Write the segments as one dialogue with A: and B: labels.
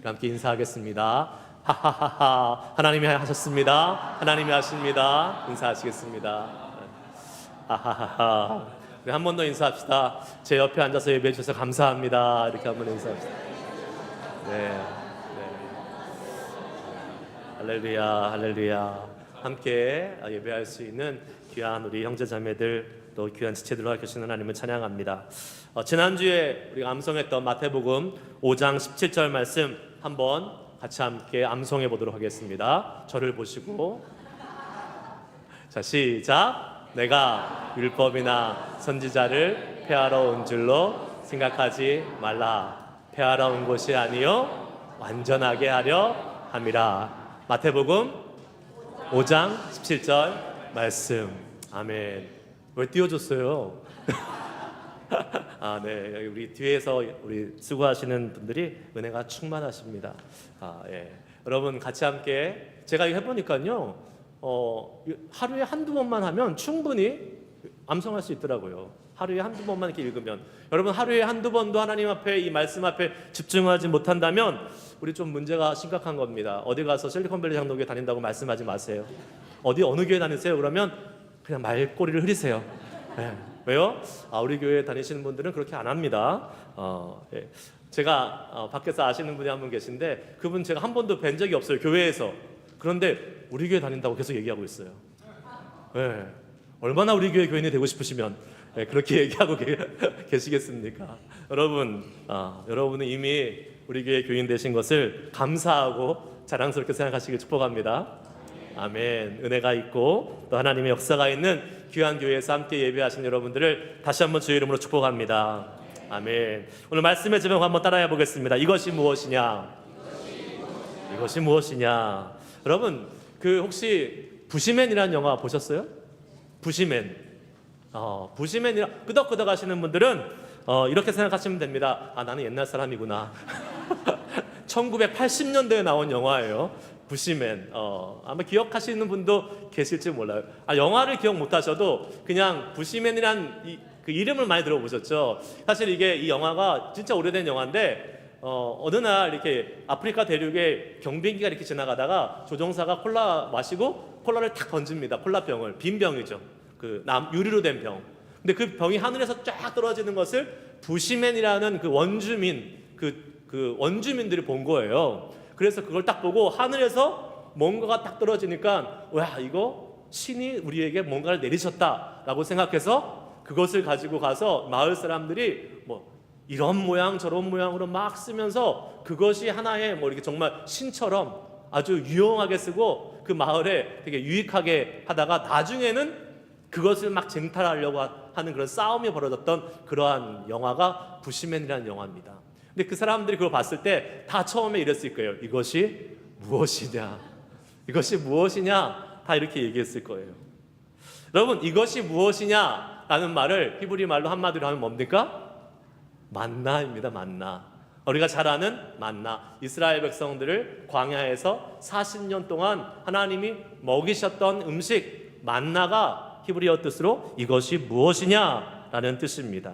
A: 함께 인사하겠습니다. 하하하하. 하나님이 하셨습니다. 하나님이 하십니다. 인사하시겠습니다. 하하하하. 우리 한 번 더 인사합시다. 제 옆에 앉아서 예배해 주셔서 감사합니다. 이렇게 한번 인사합시다. 네. 할렐루야, 할렐루야. 함께 예배할 수 있는 귀한 우리 형제자매들, 또 귀한 지체들과 계시는 하나님을 찬양합니다. 지난주에 우리가 암송했던 마태복음 5장 17절 말씀 한번 같이 함께 암송해 보도록 하겠습니다. 저를 보시고, 자, 시작. 내가 율법이나 선지자를 폐하러 온 줄로 생각하지 말라. 폐하러 온 것이 아니요 완전하게 하려 함이라. 마태복음 5장 17절 말씀. 아멘. 왜 띄워줬어요? 네. 우리 뒤에서 우리 수고하시는 분들이 은혜가 충만하십니다. 예. 여러분 같이 함께 제가 이거 해보니까요, 하루에 한두 번만 하면 충분히 암송할 수 있더라고요. 하루에 한두 번만 이렇게 읽으면. 여러분 하루에 한두 번도 하나님 앞에 이 말씀 앞에 집중하지 못한다면 우리 좀 문제가 심각한 겁니다. 어디 가서 실리콘밸리 장로교회 다닌다고 말씀하지 마세요. 어느 교회 다니세요? 그러면 그냥 말꼬리를 흐리세요. 네. 왜요? 우리 교회 다니시는 분들은 그렇게 안 합니다. 예. 제가 밖에서 아시는 분이 한 분 계신데 그분 제가 한 번도 뵌 적이 없어요, 교회에서. 그런데 우리 교회 다닌다고 계속 얘기하고 있어요. 예. 얼마나 우리 교회 교인이 되고 싶으시면 그렇게 얘기하고 계시겠습니까? 여러분, 여러분은 이미 우리 교회 교인 되신 것을 감사하고 자랑스럽게 생각하시길 축복합니다. 아멘. 은혜가 있고 또 하나님의 역사가 있는 귀한 교회에서 함께 예배하신 여러분들을 다시 한번 주의 이름으로 축복합니다. 아멘. 오늘 말씀의 제목 한번 따라해 보겠습니다. 이것이 무엇이냐? 이것이 무엇이냐? 여러분, 혹시 부시맨이라는 영화 보셨어요? 부시맨. 부시맨이라 끄덕끄덕 하시는 분들은 이렇게 생각하시면 됩니다. 나는 옛날 사람이구나. 1980년대에 나온 영화예요. 부시맨. 아마 기억하시는 분도 계실지 몰라요. 영화를 기억 못하셔도 그냥 부시맨이란 그 이름을 많이 들어보셨죠. 사실 이 영화가 진짜 오래된 영화인데 어느 날 이렇게 아프리카 대륙에 경비행기가 이렇게 지나가다가 조종사가 콜라 마시고 콜라를 탁 던집니다. 콜라병을. 빈 병이죠. 유리로 된 병. 근데 그 병이 하늘에서 쫙 떨어지는 것을 부시맨이라는 그 원주민, 그 원주민들이 본 거예요. 그래서 그걸 딱 보고 하늘에서 뭔가가 딱 떨어지니까, 와, 이거 신이 우리에게 뭔가를 내리셨다라고 생각해서 그것을 가지고 가서 마을 사람들이 뭐 이런 모양 저런 모양으로 막 쓰면서 그것이 하나의 뭐 이렇게 정말 신처럼 아주 유용하게 쓰고 그 마을에 되게 유익하게 하다가 나중에는 그것을 막 쟁탈하려고 하는 그런 싸움이 벌어졌던 그러한 영화가 부시맨이라는 영화입니다. 근데 그 사람들이 그걸 봤을 때 다 처음에 이랬을 거예요. 이것이 무엇이냐? 이것이 무엇이냐? 다 이렇게 얘기했을 거예요. 여러분, 이것이 무엇이냐라는 말을 히브리 말로 한마디로 하면 뭡니까? 만나입니다. 만나. 우리가 잘 아는 만나. 이스라엘 백성들을 광야에서 40년 동안 하나님이 먹이셨던 음식 만나가 히브리어 뜻으로 이것이 무엇이냐라는 뜻입니다.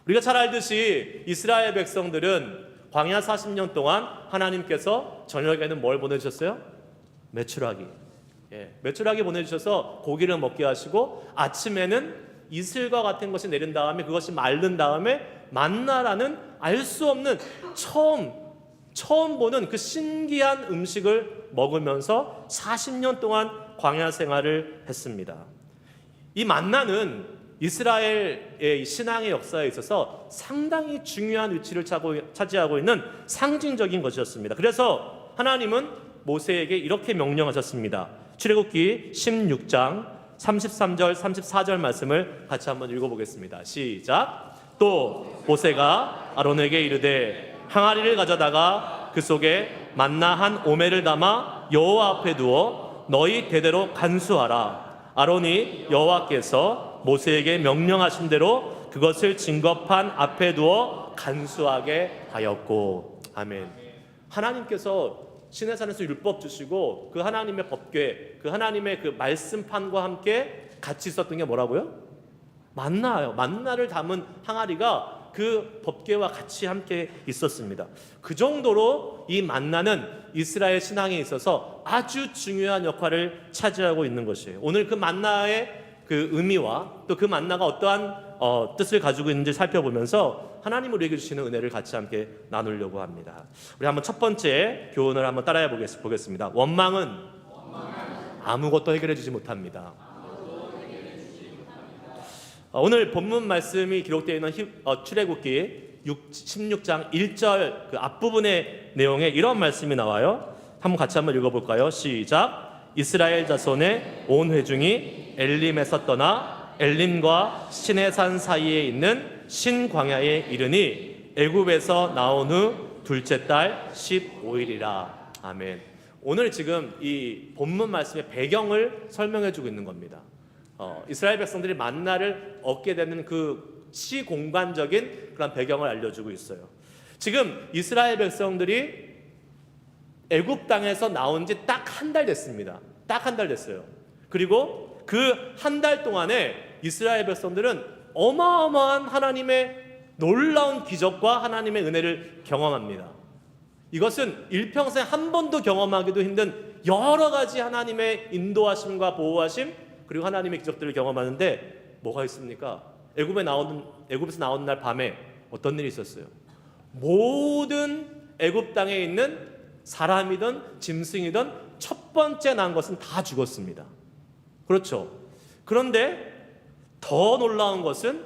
A: 우리가 잘 알듯이 이스라엘 백성들은 광야 40년 동안 하나님께서 저녁에는 뭘 보내주셨어요? 메추라기. 메추라기 보내주셔서 고기를 먹게 하시고 아침에는 이슬과 같은 것이 내린 다음에 그것이 마른 다음에 만나라는 알 수 없는 처음 보는 그 신기한 음식을 먹으면서 40년 동안 광야 생활을 했습니다. 이 만나는 이스라엘의 신앙의 역사에 있어서 상당히 중요한 위치를 차지하고 있는 상징적인 것이었습니다. 그래서 하나님은 모세에게 이렇게 명령하셨습니다. 출애굽기 16장 33절 34절 말씀을 같이 한번 읽어보겠습니다. 시작. 또 모세가 아론에게 이르되 항아리를 가져다가 그 속에 만나 한 오멜을 담아 여호와 앞에 두어 너희 대대로 간수하라. 아론이 여호와께서 모세에게 명령하신 대로 그것을 증거판 앞에 두어 간수하게 하였고. 아멘. 하나님께서 시내산에서 율법 주시고 그 하나님의 법궤, 그 하나님의 그 말씀판과 함께 같이 있었던 게 뭐라고요? 만나예요. 만나를 담은 항아리가 그 법궤와 같이 함께 있었습니다. 그 정도로 이 만나는 이스라엘 신앙에 있어서 아주 중요한 역할을 차지하고 있는 것이에요. 오늘 그 만나의 그 의미와 또 그 만나가 어떠한 뜻을 가지고 있는지 살펴보면서 하나님 우리에게 주시는 은혜를 같이 함께 나누려고 합니다. 우리 한번 첫 번째 교훈을 한번 따라해 보겠습니다. 원망은 아무것도 해결해 주지 못합니다. 오늘 본문 말씀이 기록되어 있는 출애굽기 16장 1절 그 앞부분의 내용에 이런 말씀이 나와요. 한번 같이 한번 읽어볼까요? 시작. 이스라엘 자손의 온 회중이 엘림에서 떠나 엘림과 시내산 사이에 있는 신광야에 이르니 애굽에서 나온 후 둘째 달 15일이라. 아멘. 오늘 지금 이 본문 말씀의 배경을 설명해 주고 있는 겁니다. 이스라엘 백성들이 만나를 얻게 되는 그 시공간적인 그런 배경을 알려주고 있어요. 지금 이스라엘 백성들이 애굽 땅에서 나온 지 딱 한 달 됐습니다. 딱 한 달 됐어요. 그리고 그 한 달 동안에 이스라엘 백성들은 어마어마한 하나님의 놀라운 기적과 하나님의 은혜를 경험합니다. 이것은 일평생 한 번도 경험하기도 힘든 여러 가지 하나님의 인도하심과 보호하심 그리고 하나님의 기적들을 경험하는데 뭐가 있습니까? 애굽에서 나온 날 밤에 어떤 일이 있었어요? 모든 애굽 땅에 있는 사람이든 짐승이든 첫 번째 난 것은 다 죽었습니다. 그렇죠. 그런데 더 놀라운 것은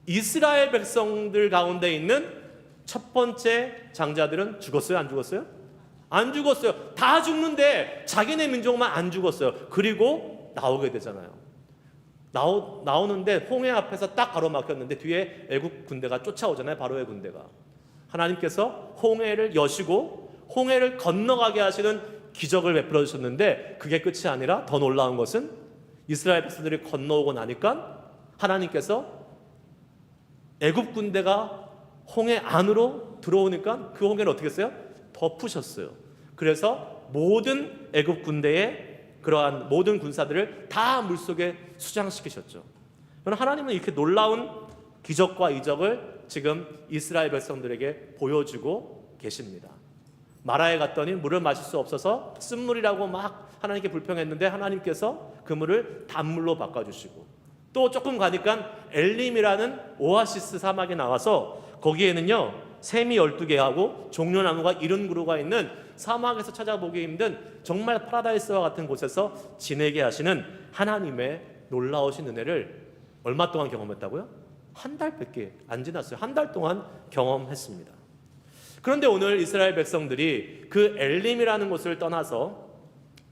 A: 이스라엘 백성들 가운데 있는 첫 번째 장자들은 죽었어요? 안 죽었어요? 안 죽었어요. 다 죽는데 자기네 민족만 안 죽었어요. 그리고 나오게 되잖아요. 나오는데 홍해 앞에서 딱 가로막혔는데 뒤에 애국 군대가 쫓아오잖아요. 바로의 군대가. 하나님께서 홍해를 여시고 홍해를 건너가게 하시는 기적을 베풀어 주셨는데 그게 끝이 아니라 더 놀라운 것은 이스라엘 백성들이 건너오고 나니까 하나님께서 애굽 군대가 홍해 안으로 들어오니까 그 홍해를 어떻게 했어요? 덮으셨어요. 그래서 모든 애굽 군대의 그러한 모든 군사들을 다 물속에 수장시키셨죠. 하나님은 이렇게 놀라운 기적과 이적을 지금 이스라엘 백성들에게 보여주고 계십니다. 마라에 갔더니 물을 마실 수 없어서 쓴물이라고 막 하나님께 불평했는데 하나님께서 그 물을 단물로 바꿔주시고 또 조금 가니까 엘림이라는 오아시스 사막에 나와서 거기에는요 샘이 12개하고 종려나무가 70그루가 있는 사막에서 찾아보기 힘든 정말 파라다이스와 같은 곳에서 지내게 하시는 하나님의 놀라우신 은혜를 얼마 동안 경험했다고요? 한 달밖에 안 지났어요. 한 달 동안 경험했습니다. 그런데 오늘 이스라엘 백성들이 그 엘림이라는 곳을 떠나서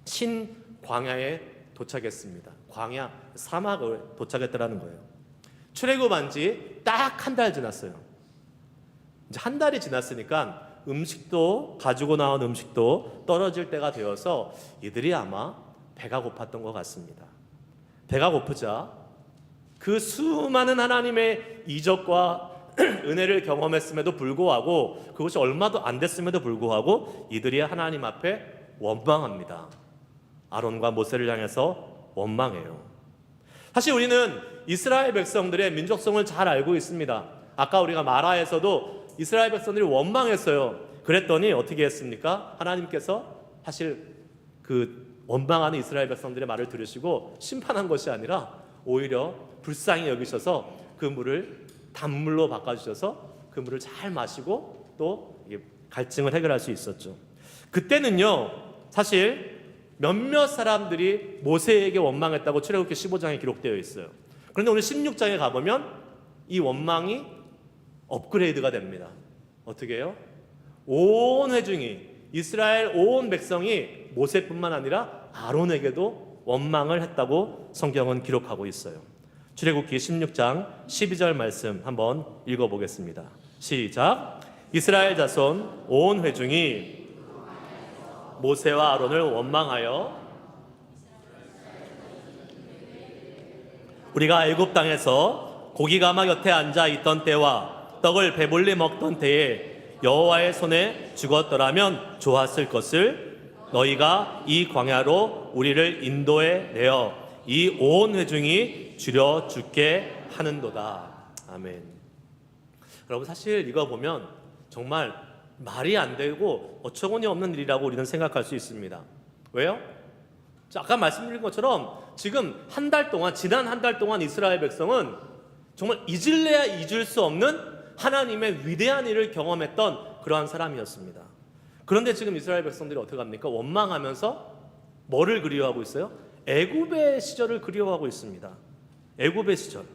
A: 신광야에 도착했습니다. 광야, 사막을 도착했다라는 거예요. 출애굽한 지 딱 한 달 지났어요. 이제 한 달이 지났으니까 음식도 가지고 나온 음식도 떨어질 때가 되어서 이들이 아마 배가 고팠던 것 같습니다. 배가 고프자 그 수많은 하나님의 이적과 은혜를 경험했음에도 불구하고 그것이 얼마도 안 됐음에도 불구하고 이들이 하나님 앞에 원망합니다. 아론과 모세를 향해서 원망해요. 사실 우리는 이스라엘 백성들의 민족성을 잘 알고 있습니다. 아까 우리가 마라에서도 이스라엘 백성들이 원망했어요. 그랬더니 어떻게 했습니까? 하나님께서 사실 그 원망하는 이스라엘 백성들의 말을 들으시고 심판한 것이 아니라 오히려 불쌍히 여기셔서 그 물을 단물로 바꿔주셔서 그 물을 잘 마시고 또 갈증을 해결할 수 있었죠. 그때는요 사실 몇몇 사람들이 모세에게 원망했다고 출애굽기 15장에 기록되어 있어요. 그런데 오늘 16장에 가보면 이 원망이 업그레이드가 됩니다. 어떻게 해요? 온 회중이 이스라엘 온 백성이 모세뿐만 아니라 아론에게도 원망을 했다고 성경은 기록하고 있어요. 출애굽기 16장 12절 말씀 한번 읽어보겠습니다. 시작. 이스라엘 자손 온 회중이 모세와 아론을 원망하여 우리가 애굽 땅에서 고기가마 곁에 앉아 있던 때와 떡을 배불리 먹던 때에 여호와의 손에 죽었더라면 좋았을 것을 너희가 이 광야로 우리를 인도해 내어 이 온 회중이 줄여 죽게 하는도다. 아멘. 여러분 사실 이거 보면 정말 말이 안 되고 어처구니 없는 일이라고 우리는 생각할 수 있습니다. 왜요? 아까 말씀드린 것처럼 지금 한 달 동안, 지난 한 달 동안 이스라엘 백성은 정말 잊을래야 잊을 수 없는 하나님의 위대한 일을 경험했던 그러한 사람이었습니다. 그런데 지금 이스라엘 백성들이 어떻게 합니까? 원망하면서 뭐를 그리워하고 있어요? 애굽의 시절을 그리워하고 있습니다. 애굽의 시절.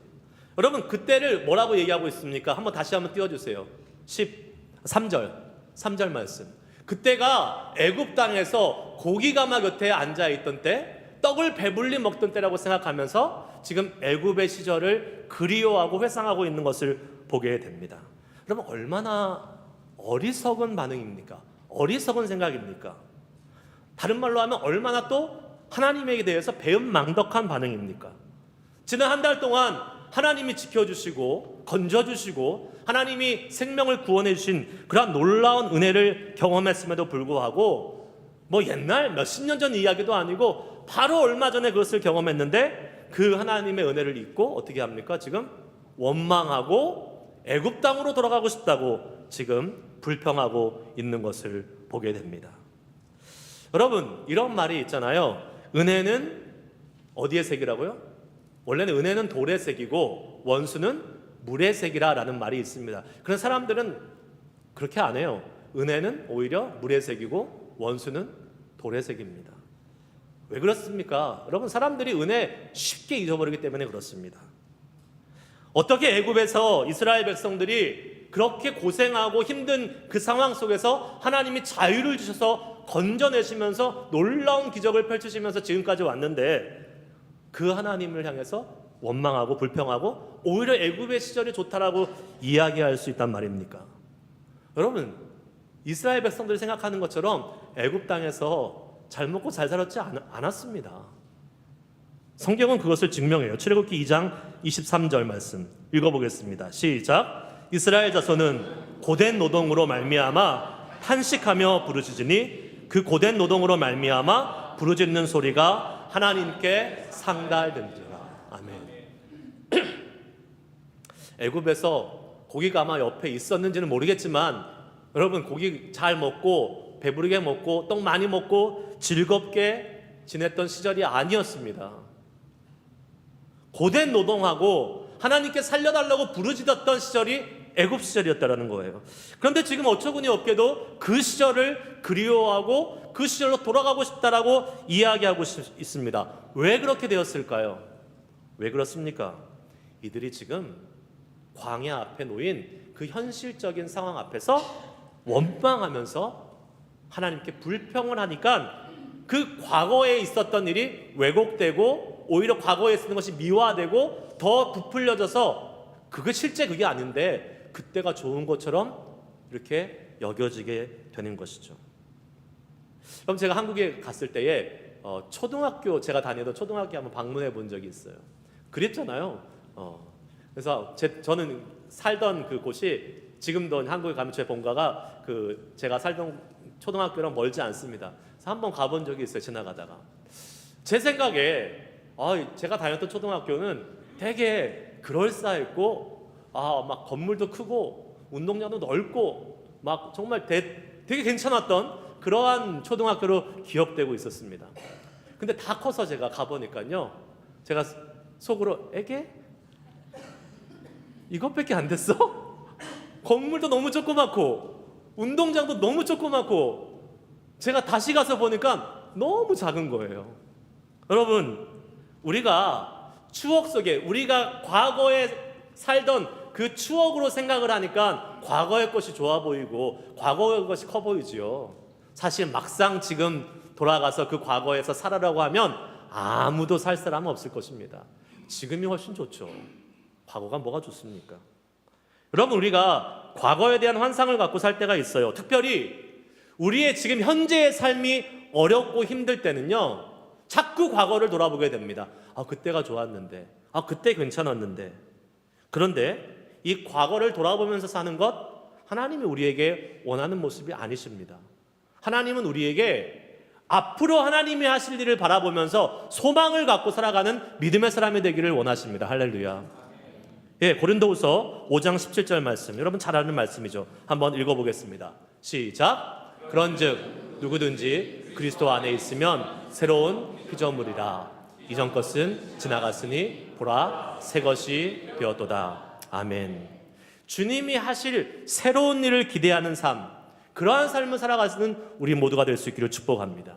A: 여러분 그때를 뭐라고 얘기하고 있습니까? 다시 한번 띄워주세요. 3절 말씀. 그때가 애굽 땅에서 고기가마 곁에 앉아있던 때, 떡을 배불리 먹던 때라고 생각하면서 지금 애굽의 시절을 그리워하고 회상하고 있는 것을 보게 됩니다. 여러분 얼마나 어리석은 반응입니까? 어리석은 생각입니까? 다른 말로 하면 얼마나 또 하나님에 대해서 배은망덕한 반응입니까? 지난 한 달 동안 하나님이 지켜주시고 건져주시고 하나님이 생명을 구원해 주신 그런 놀라운 은혜를 경험했음에도 불구하고 옛날 몇십 년 전 이야기도 아니고 바로 얼마 전에 그것을 경험했는데 그 하나님의 은혜를 잊고 어떻게 합니까? 지금 원망하고 애굽 땅으로 돌아가고 싶다고 지금 불평하고 있는 것을 보게 됩니다. 여러분 이런 말이 있잖아요. 은혜는 어디의 색이라고요? 원래는 은혜는 돌의 색이고 원수는 물의 색이라 라는 말이 있습니다. 그런 사람들은 그렇게 안 해요. 은혜는 오히려 물의 색이고 원수는 돌의 색입니다. 왜 그렇습니까? 여러분 사람들이 은혜 쉽게 잊어버리기 때문에 그렇습니다. 어떻게 애굽에서 이스라엘 백성들이 그렇게 고생하고 힘든 그 상황 속에서 하나님이 자유를 주셔서 건져내시면서 놀라운 기적을 펼치시면서 지금까지 왔는데 그 하나님을 향해서 원망하고 불평하고 오히려 애굽의 시절이 좋다라고 이야기할 수 있단 말입니까? 여러분 이스라엘 백성들이 생각하는 것처럼 애굽 땅에서 잘 먹고 잘 살았지 않았습니다. 성경은 그것을 증명해요. 출애굽기 2장 23절 말씀 읽어보겠습니다. 시작. 이스라엘 자손은 고된 노동으로 말미암아 탄식하며 부르짖으니 그 고된 노동으로 말미암아 부르짖는 소리가 하나님께 상달된지라. 아멘. 애굽에서 고기가 아마 옆에 있었는지는 모르겠지만 여러분 고기 잘 먹고 배부르게 먹고 떡 많이 먹고 즐겁게 지냈던 시절이 아니었습니다. 고된 노동하고 하나님께 살려달라고 부르짖었던 시절이 애굽 시절이었다라는 거예요. 그런데 지금 어처구니 없게도 그 시절을 그리워하고 그 시절로 돌아가고 싶다라고 이야기하고 있습니다. 왜 그렇게 되었을까요? 왜 그렇습니까? 이들이 지금 광야 앞에 놓인 그 현실적인 상황 앞에서 원망하면서 하나님께 불평을 하니까 그 과거에 있었던 일이 왜곡되고 오히려 과거에 쓰는 것이 미화되고 더 부풀려져서 그게 실제 그게 아닌데 그때가 좋은 것처럼 이렇게 여겨지게 되는 것이죠. 그럼 제가 한국에 갔을 때에 초등학교 제가 다니던 초등학교 한번 방문해 본 적이 있어요. 그립잖아요. 그래서 저는 살던 그 곳이 지금도 한국에 가면 제 본가가 그 제가 살던 초등학교랑 멀지 않습니다. 그래서 한번 가본 적이 있어요. 지나가다가 제 생각에 제가 다녔던 초등학교는 되게 그럴싸했고 막 건물도 크고 운동장도 넓고 막 정말 되게 괜찮았던 그러한 초등학교로 기억되고 있었습니다. 근데 다 커서 제가 가보니까요, 제가 속으로 에게? 이것밖에 안 됐어? 건물도 너무 조그맣고 운동장도 너무 조그맣고 제가 다시 가서 보니까 너무 작은 거예요. 여러분 우리가 추억 속에 우리가 과거에 살던 그 추억으로 생각을 하니까 과거의 것이 좋아 보이고 과거의 것이 커 보이지요. 사실 막상 지금 돌아가서 그 과거에서 살아라고 하면 아무도 살 사람은 없을 것입니다. 지금이 훨씬 좋죠. 과거가 뭐가 좋습니까? 여러분 우리가 과거에 대한 환상을 갖고 살 때가 있어요. 특별히 우리의 지금 현재의 삶이 어렵고 힘들 때는요, 자꾸 과거를 돌아보게 됩니다. 그때가 좋았는데, 그때 괜찮았는데. 그런데 이 과거를 돌아보면서 사는 것, 하나님이 우리에게 원하는 모습이 아니십니다. 하나님은 우리에게 앞으로 하나님이 하실 일을 바라보면서 소망을 갖고 살아가는 믿음의 사람이 되기를 원하십니다. 할렐루야. 예, 고린도후서 5장 17절 말씀. 여러분 잘 아는 말씀이죠. 한번 읽어보겠습니다. 시작. 그런즉 누구든지 그리스도 안에 있으면 새로운 피조물이라. 이전 것은 지나갔으니 보라 새 것이 되었도다. 아멘. 주님이 하실 새로운 일을 기대하는 삶, 그러한 삶을 살아가시는 우리 모두가 될 수 있기를 축복합니다.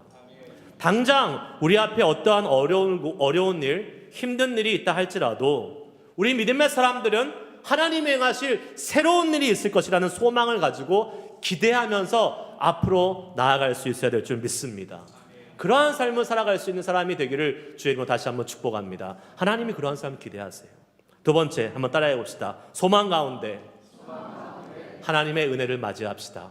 A: 당장 우리 앞에 어떠한 어려운 일, 힘든 일이 있다 할지라도 우리 믿음의 사람들은 하나님이 행하실 새로운 일이 있을 것이라는 소망을 가지고 기대하면서 앞으로 나아갈 수 있어야 될 줄 믿습니다. 그러한 삶을 살아갈 수 있는 사람이 되기를 주의 이름으로 다시 한번 축복합니다. 하나님이 그러한 삶을 기대하세요. 두 번째, 한번 따라해 봅시다. 소망 가운데 하나님의 은혜를 맞이합시다.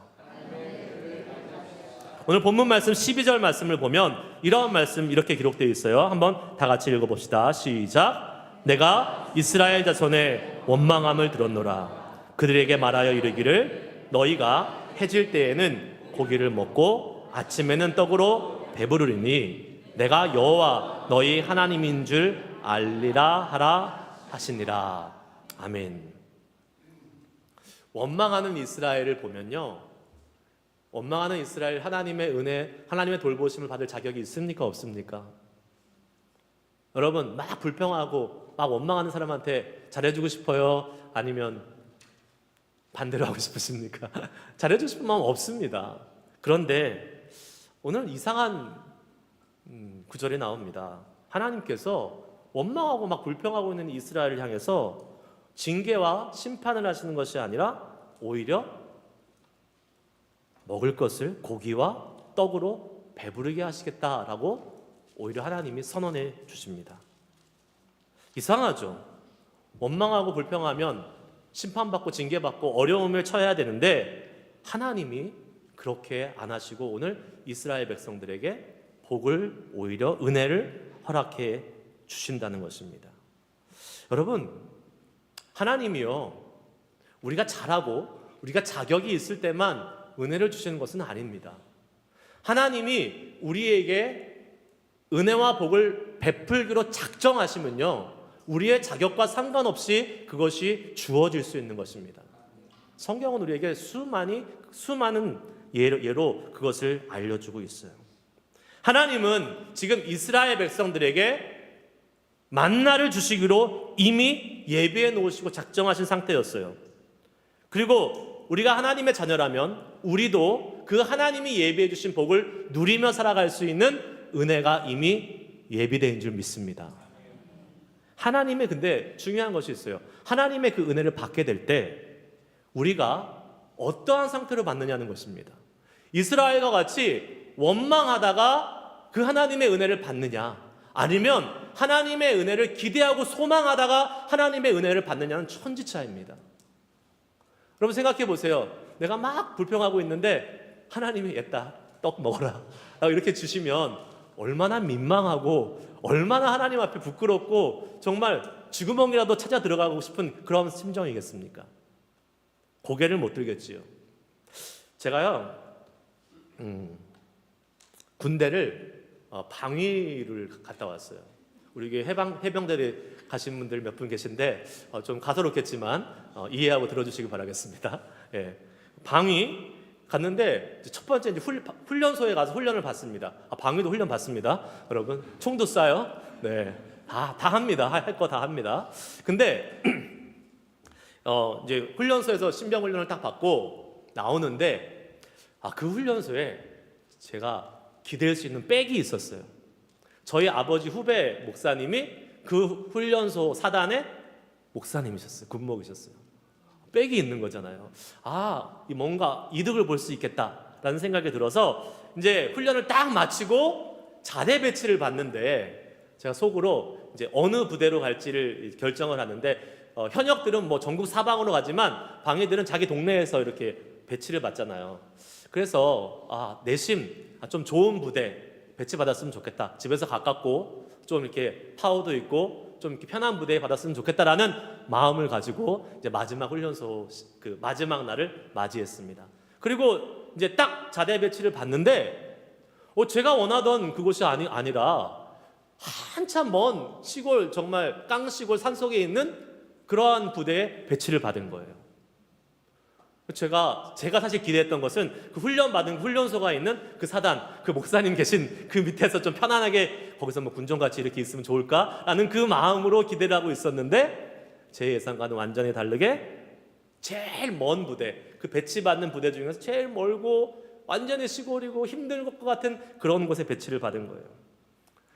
A: 오늘 본문 말씀 12절 말씀을 보면 이런 말씀 이렇게 기록되어 있어요. 한번 다 같이 읽어봅시다. 시작. 내가 이스라엘 자손의 원망함을 들었노라. 그들에게 말하여 이르기를 너희가 해질 때에는 고기를 먹고 아침에는 떡으로 배부르리니 내가 여호와 너희 하나님인 줄 알리라 하라 하시니라. 아멘. 원망하는 이스라엘을 보면요, 원망하는 이스라엘, 하나님의 은혜, 하나님의 돌보심을 받을 자격이 있습니까 없습니까? 여러분 막 불평하고 막 원망하는 사람한테 잘해주고 싶어요? 아니면 반대로 하고 싶으십니까? 잘해주고 싶은 마음 없습니다. 그런데 오늘 이상한 구절이 나옵니다. 하나님께서 원망하고 막 불평하고 있는 이스라엘을 향해서 징계와 심판을 하시는 것이 아니라 오히려 먹을 것을 고기와 떡으로 배부르게 하시겠다라고 오히려 하나님이 선언해 주십니다. 이상하죠? 원망하고 불평하면 심판받고 징계받고 어려움을 처해야 되는데 하나님이 그렇게 안 하시고 오늘 이스라엘 백성들에게 복을, 오히려 은혜를 허락해 주신다는 것입니다. 여러분, 하나님이요, 우리가 잘하고 우리가 자격이 있을 때만 은혜를 주시는 것은 아닙니다. 하나님이 우리에게 은혜와 복을 베풀기로 작정하시면요, 우리의 자격과 상관없이 그것이 주어질 수 있는 것입니다. 성경은 우리에게 수많은 예로 그것을 알려주고 있어요. 하나님은 지금 이스라엘 백성들에게 만나를 주시기로 이미 예비해 놓으시고 작정하신 상태였어요. 그리고 우리가 하나님의 자녀라면 우리도 그 하나님이 예비해 주신 복을 누리며 살아갈 수 있는 은혜가 이미 예비된 줄 믿습니다. 하나님의 근데 중요한 것이 있어요. 하나님의 그 은혜를 받게 될 때 우리가 어떠한 상태로 받느냐는 것입니다. 이스라엘과 같이 원망하다가 그 하나님의 은혜를 받느냐, 아니면 하나님의 은혜를 기대하고 소망하다가 하나님의 은혜를 받느냐는 천지차이입니다. 여러분 생각해 보세요. 내가 막 불평하고 있는데 하나님이 얘다 떡 먹어라 라고 이렇게 주시면 얼마나 민망하고 얼마나 하나님 앞에 부끄럽고 정말 쥐구멍이라도 찾아 들어가고 싶은 그런 심정이겠습니까? 고개를 못 들겠지요. 제가요 군대를 방위를 갔다 왔어요. 우리 해병대에 가신 분들 몇 분 계신데 좀 가소롭겠지만 이해하고 들어주시기 바라겠습니다. 예. 방위 갔는데 첫 번째 이제 훈련소에 가서 훈련을 받습니다. 방위도 훈련 받습니다. 여러분 총도 쏴요. 네, 다 합니다. 할 거 다 합니다. 근데 이제 훈련소에서 신병 훈련을 딱 받고 나오는데 그 훈련소에 제가 기댈 수 있는 백이 있었어요. 저희 아버지 후배 목사님이 그 훈련소 사단의 목사님이셨어요. 군목이셨어요. 백이 있는 거잖아요. 뭔가 이득을 볼 수 있겠다라는 생각이 들어서 이제 훈련을 딱 마치고 자대 배치를 받는데 제가 속으로 이제 어느 부대로 갈지를 결정을 하는데 현역들은 뭐 전국 사방으로 가지만 방위들은 자기 동네에서 이렇게 배치를 받잖아요. 그래서 내심 좀 좋은 부대 배치받았으면 좋겠다. 집에서 가깝고 좀 이렇게 파워도 있고 좀 이렇게 편한 부대에 받았으면 좋겠다라는 마음을 가지고 이제 마지막 훈련소 그 마지막 날을 맞이했습니다. 그리고 이제 딱 자대 배치를 받는데 제가 원하던 그곳이 아니라 한참 먼 시골, 정말 깡시골 산속에 있는 그러한 부대에 배치를 받은 거예요. 제가 사실 기대했던 것은 그 훈련받은 훈련소가 있는 그 사단, 그 목사님 계신 그 밑에서 좀 편안하게 거기서 뭐 군종같이 이렇게 있으면 좋을까라는 그 마음으로 기대를 하고 있었는데, 제 예상과는 완전히 다르게 제일 먼 부대, 그 배치받는 부대 중에서 제일 멀고 완전히 시골이고 힘들 것 같은 그런 곳에 배치를 받은 거예요.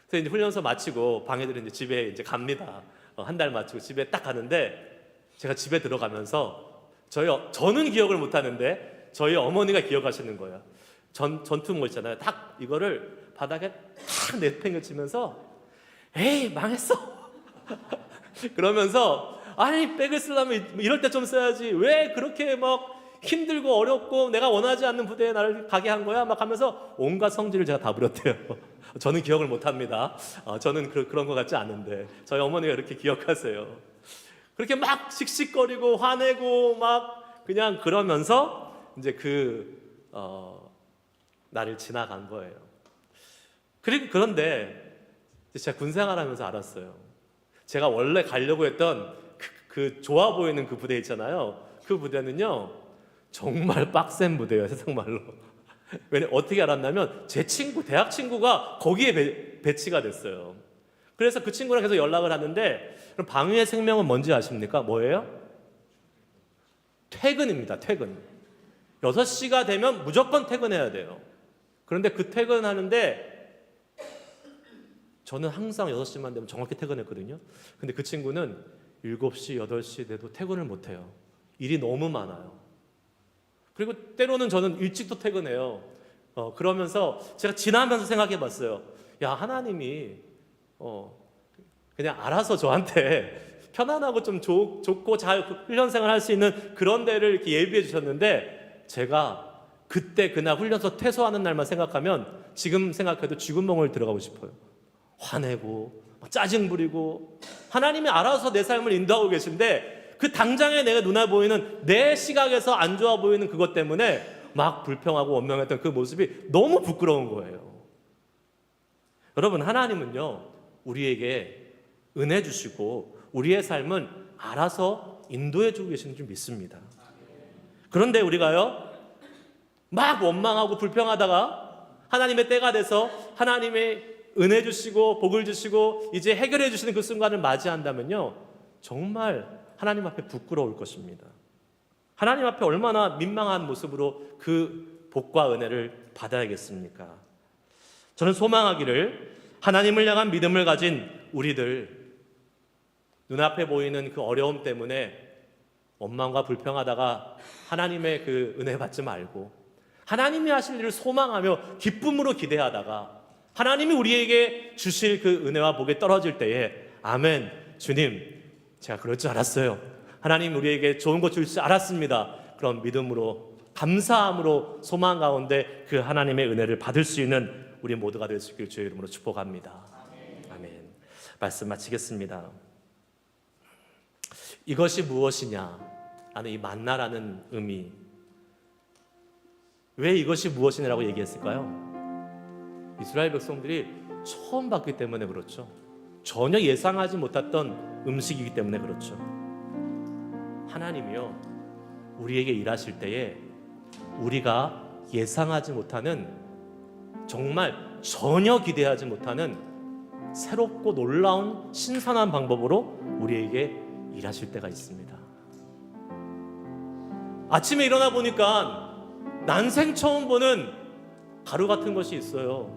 A: 그래서 이제 훈련소 마치고 방해들이 이제 집에 이제 갑니다. 한 달 마치고 집에 딱 가는데, 제가 집에 들어가면서 저는 기억을 못 하는데 저희 어머니가 기억하시는 거예요. 전투모 있잖아요. 딱 이거를 바닥에 탁 내팽개치면서 에이 망했어. 그러면서 아니 백을 쓰려면 이럴 때 좀 써야지, 왜 그렇게 막 힘들고 어렵고 내가 원하지 않는 부대에 나를 가게 한 거야? 막 하면서 온갖 성질을 제가 다 부렸대요. 저는 기억을 못 합니다. 저는 그런 것 같지 않은데 저희 어머니가 이렇게 기억하세요. 그렇게 막 씩씩거리고 화내고 막 그냥 그러면서 이제 날을 지나간 거예요. 그런데 제가 군생활하면서 알았어요. 제가 원래 가려고 했던 그 좋아 보이는 그 부대 있잖아요. 그 부대는요 정말 빡센 부대예요, 세상말로. 어떻게 알았냐면 제 대학 친구가 거기에 배치가 됐어요. 그래서 그 친구랑 계속 연락을 하는데, 그럼 방위의 생명은 뭔지 아십니까? 뭐예요? 퇴근입니다. 퇴근. 6시가 되면 무조건 퇴근해야 돼요. 그런데 그 퇴근하는데 저는 항상 6시만 되면 정확히 퇴근했거든요. 근데 그 친구는 7시, 8시 돼도 퇴근을 못해요. 일이 너무 많아요. 그리고 때로는 저는 일찍도 퇴근해요. 그러면서 제가 지나면서 생각해 봤어요. 야, 하나님이 그냥 알아서 저한테 편안하고 좀 좋고 잘 훈련생활 할 수 있는 그런 데를 이렇게 예비해 주셨는데, 제가 그때 그날 훈련소 퇴소하는 날만 생각하면 지금 생각해도 쥐구멍을 들어가고 싶어요. 화내고 짜증 부리고, 하나님이 알아서 내 삶을 인도하고 계신데 그 당장에 내가 눈에 보이는 내 시각에서 안 좋아 보이는 그것 때문에 막 불평하고 원망했던 그 모습이 너무 부끄러운 거예요. 여러분, 하나님은요 우리에게 은혜 주시고 우리의 삶은 알아서 인도해 주고 계시는 줄 믿습니다. 그런데 우리가요 막 원망하고 불평하다가 하나님의 때가 돼서 하나님의 은혜 주시고 복을 주시고 이제 해결해 주시는 그 순간을 맞이한다면요 정말 하나님 앞에 부끄러울 것입니다. 하나님 앞에 얼마나 민망한 모습으로 그 복과 은혜를 받아야겠습니까? 저는 소망하기를 하나님을 향한 믿음을 가진 우리들, 눈앞에 보이는 그 어려움 때문에 원망과 불평하다가 하나님의 그 은혜 받지 말고 하나님이 하실 일을 소망하며 기쁨으로 기대하다가 하나님이 우리에게 주실 그 은혜와 복이 떨어질 때에 아멘, 주님 제가 그럴 줄 알았어요. 하나님 우리에게 좋은 것 줄 줄 알았습니다. 그런 믿음으로 감사함으로 소망 가운데 그 하나님의 은혜를 받을 수 있는 우리 모두가 될 수 있기를 주의 이름으로 축복합니다. 아멘. 말씀 마치겠습니다. 이것이 무엇이냐 라는 이 만나라는 의미, 왜 이것이 무엇이냐라고 얘기했을까요? 이스라엘 백성들이 처음 봤기 때문에 그렇죠. 전혀 예상하지 못했던 음식이기 때문에 그렇죠. 하나님이요 우리에게 일하실 때에 우리가 예상하지 못하는, 정말 전혀 기대하지 못하는 새롭고 놀라운 신선한 방법으로 우리에게 일하실 때가 있습니다. 아침에 일어나 보니까 난생 처음 보는 가루 같은 것이 있어요.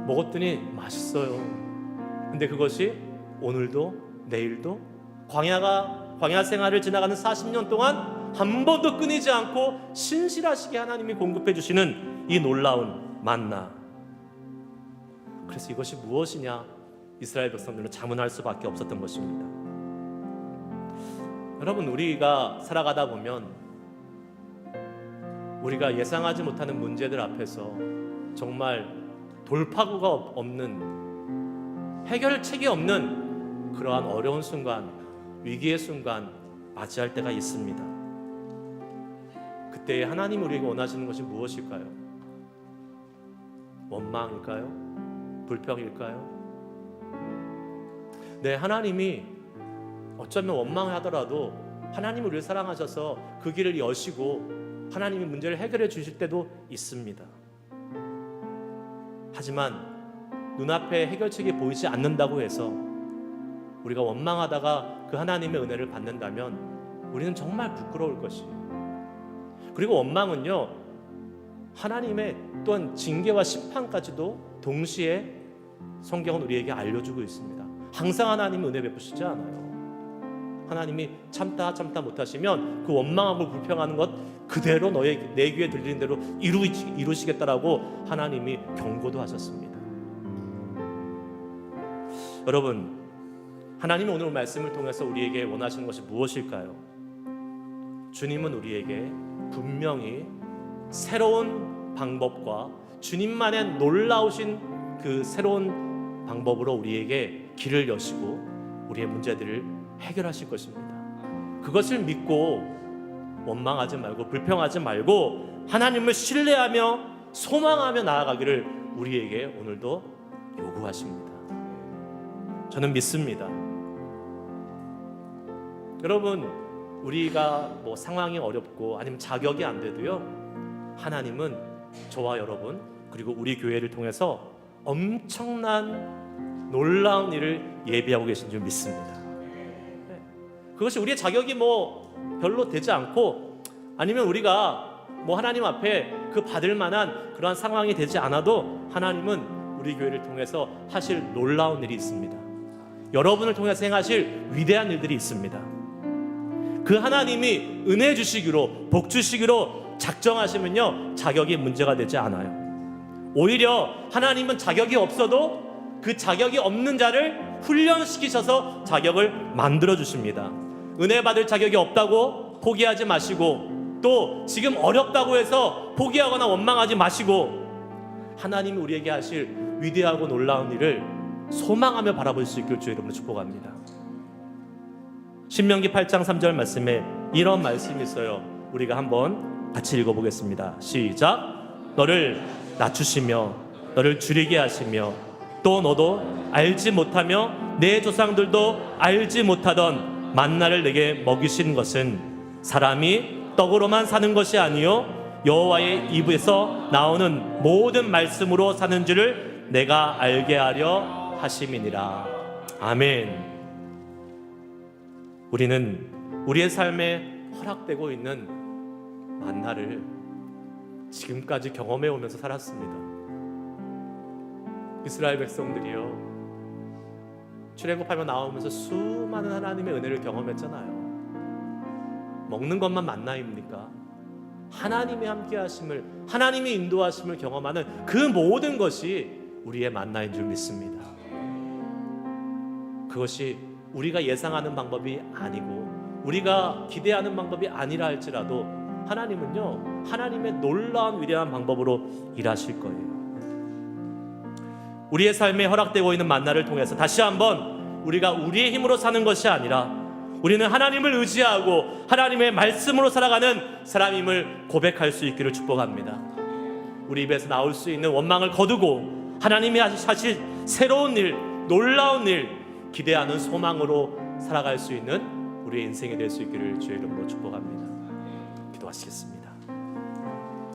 A: 먹었더니 맛있어요. 근데 그것이 오늘도 내일도 광야 생활을 지나가는 40년 동안 한 번도 끊이지 않고 신실하시게 하나님이 공급해 주시는 이 놀라운 만나. 그래서 이것이 무엇이냐 이스라엘 백성들은 자문할 수밖에 없었던 것입니다. 여러분, 우리가 살아가다 보면 우리가 예상하지 못하는 문제들 앞에서 정말 돌파구가 없는, 해결책이 없는 그러한 어려운 순간, 위기의 순간 맞이할 때가 있습니다. 그때 하나님이 우리에게 원하시는 것이 무엇일까요? 원망일까요? 불평일까요? 네, 하나님이 어쩌면 원망하더라도 하나님은 우리를 사랑하셔서 그 길을 여시고 하나님이 문제를 해결해 주실 때도 있습니다. 하지만 눈앞에 해결책이 보이지 않는다고 해서 우리가 원망하다가 그 하나님의 은혜를 받는다면 우리는 정말 부끄러울 것이에요. 그리고 원망은요, 하나님의 또한 징계와 심판까지도 동시에 성경은 우리에게 알려주고 있습니다. 항상 하나님은 은혜 베푸시지 않아요. 하나님이 참다 못하시면 그 원망하고 불평하는 것 그대로 내 귀에 들리는 대로 이루시겠다라고 하나님이 경고도 하셨습니다. 여러분, 하나님은 오늘 말씀을 통해서 우리에게 원하시는 것이 무엇일까요? 주님은 우리에게 분명히 새로운 방법과 주님만의 놀라우신 그 새로운 방법으로 우리에게 길을 여시고 우리의 문제들을 해결하실 것입니다. 그것을 믿고 원망하지 말고 불평하지 말고 하나님을 신뢰하며 소망하며 나아가기를 우리에게 오늘도 요구하십니다. 저는 믿습니다. 여러분, 우리가 상황이 어렵고 아니면 자격이 안 돼도요, 하나님은 저와 여러분 그리고 우리 교회를 통해서 엄청난 놀라운 일을 예비하고 계신 줄 믿습니다. 그것이 우리의 자격이 별로 되지 않고 아니면 우리가 하나님 앞에 그 받을 만한 그러한 상황이 되지 않아도 하나님은 우리 교회를 통해서 하실 놀라운 일이 있습니다. 여러분을 통해서 행하실 위대한 일들이 있습니다. 그 하나님이 은혜 주시기로 복 주시기로 작정하시면요, 자격이 문제가 되지 않아요. 오히려 하나님은 자격이 없어도 그 자격이 없는 자를 훈련시키셔서 자격을 만들어 주십니다. 은혜 받을 자격이 없다고 포기하지 마시고 또 지금 어렵다고 해서 포기하거나 원망하지 마시고 하나님이 우리에게 하실 위대하고 놀라운 일을 소망하며 바라볼 수 있길 주의 이름으로 축복합니다. 신명기 8장 3절 말씀에 이런 말씀이 있어요. 우리가 한번 같이 읽어보겠습니다. 시작. 너를 낮추시며 너를 줄이게 하시며 또 너도 알지 못하며 내 조상들도 알지 못하던 만나를 내게 먹이신 것은 사람이 떡으로만 사는 것이 아니요 여호와의 입에서 나오는 모든 말씀으로 사는 줄을 내가 알게 하려 하심이니라. 아멘. 우리는 우리의 삶에 허락되고 있는 만나를 지금까지 경험해 오면서 살았습니다. 이스라엘 백성들이요, 출애굽하며 나오면서 수많은 하나님의 은혜를 경험했잖아요. 먹는 것만 만나입니까? 하나님의 함께하심을, 하나님의 인도하심을 경험하는 그 모든 것이 우리의 만나인 줄 믿습니다. 그것이 우리가 예상하는 방법이 아니고 우리가 기대하는 방법이 아니라 할지라도 하나님은요, 하나님의 놀라운 위대한 방법으로 일하실 거예요. 우리의 삶에 허락되고 있는 만나를 통해서 다시 한번 우리가 우리의 힘으로 사는 것이 아니라 우리는 하나님을 의지하고 하나님의 말씀으로 살아가는 사람임을 고백할 수 있기를 축복합니다. 우리 입에서 나올 수 있는 원망을 거두고 하나님이 하실 새로운 일, 놀라운 일 기대하는 소망으로 살아갈 수 있는 우리의 인생이 될 수 있기를 주의 이름으로 축복합니다. 기도하시겠습니다.